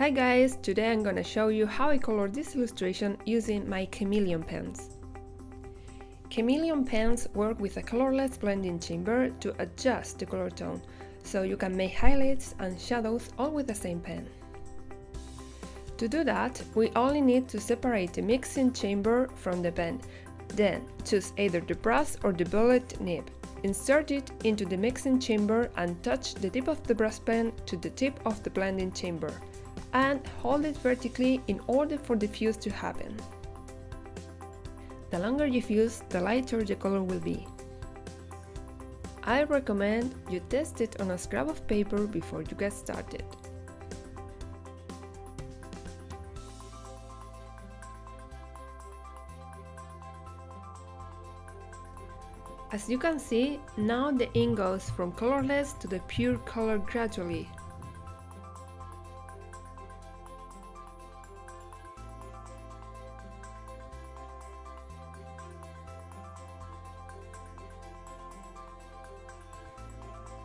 Hi guys, today I'm gonna show you how I color this illustration using my Chameleon pens. Chameleon pens work with a colorless blending chamber to adjust the color tone, so you can make highlights and shadows all with the same pen. To do that, we only need to separate the mixing chamber from the pen, then choose either the brush or the bullet nib. Insert it into the mixing chamber and touch the tip of the brush pen to the tip of the blending chamber, and hold it vertically in order for the fuse to happen. The longer you fuse, the lighter the color will be. I recommend you test it on a scrap of paper before you get started. As you can see, now the ink goes from colorless to the pure color gradually.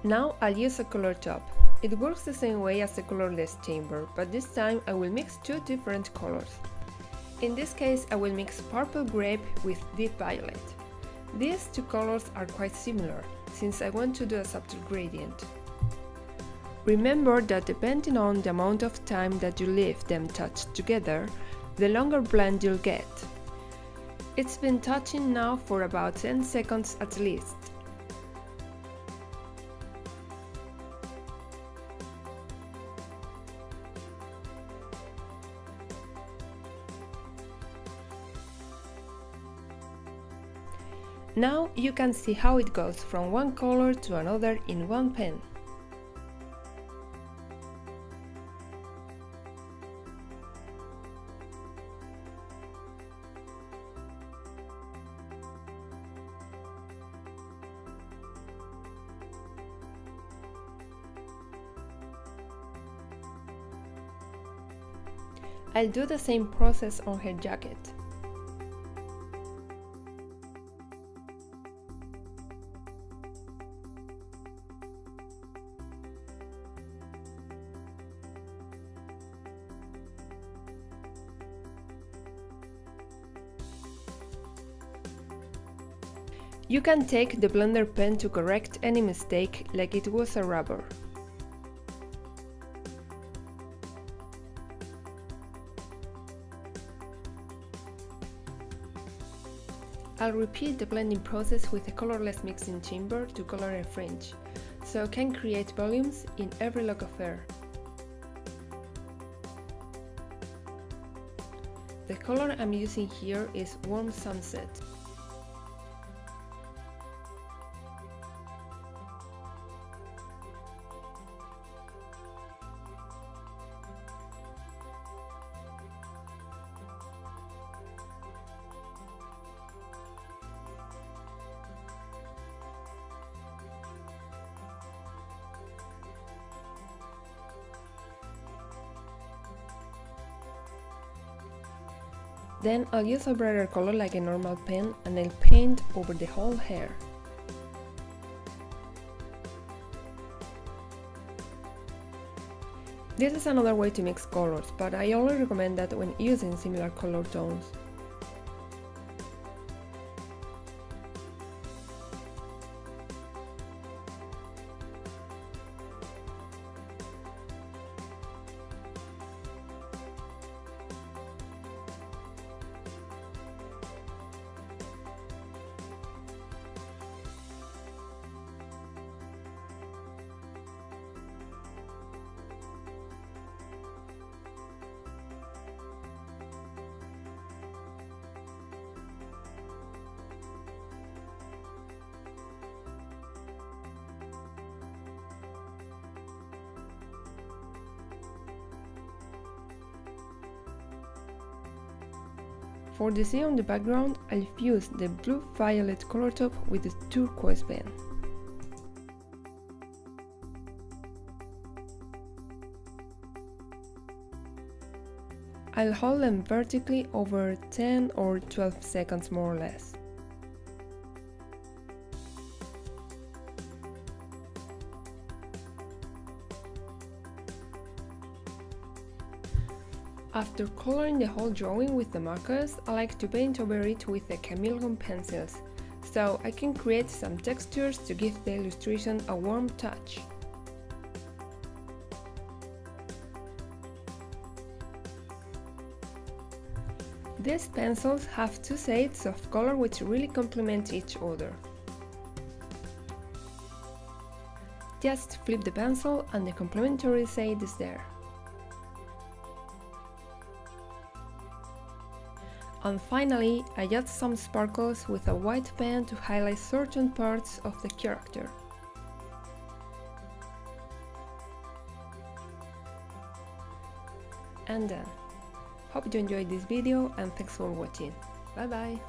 Now I'll use a color top. It works the same way as the colorless chamber, but this time I will mix two different colors. In this case, I will mix purple grape with deep violet. These two colors are quite similar, since I want to do a subtle gradient. Remember that depending on the amount of time that you leave them touched together, the longer blend you'll get. It's been touching now for about 10 seconds at least. Now you can see how it goes from one color to another in one pen. I'll do the same process on her jacket. You can take the blender pen to correct any mistake like it was a rubber. I'll repeat the blending process with a colorless mixing chamber to color a fringe, so I can create volumes in every lock of hair. The color I'm using here is Warm Sunset. Then I'll use a brighter color like a normal pen and I'll paint over the whole hair. This is another way to mix colors, but I only recommend that when using similar color tones. For the sea on the background, I'll fuse the blue-violet color top with the turquoise pen. I'll hold them vertically over 10 or 12 seconds more or less. After coloring the whole drawing with the markers, I like to paint over it with the Chameleon pencils, so I can create some textures to give the illustration a warm touch. These pencils have two shades of color which really complement each other. Just flip the pencil and the complementary shade is there. And finally, I add some sparkles with a white pen to highlight certain parts of the character. And done. Hope you enjoyed this video and thanks for watching. Bye bye!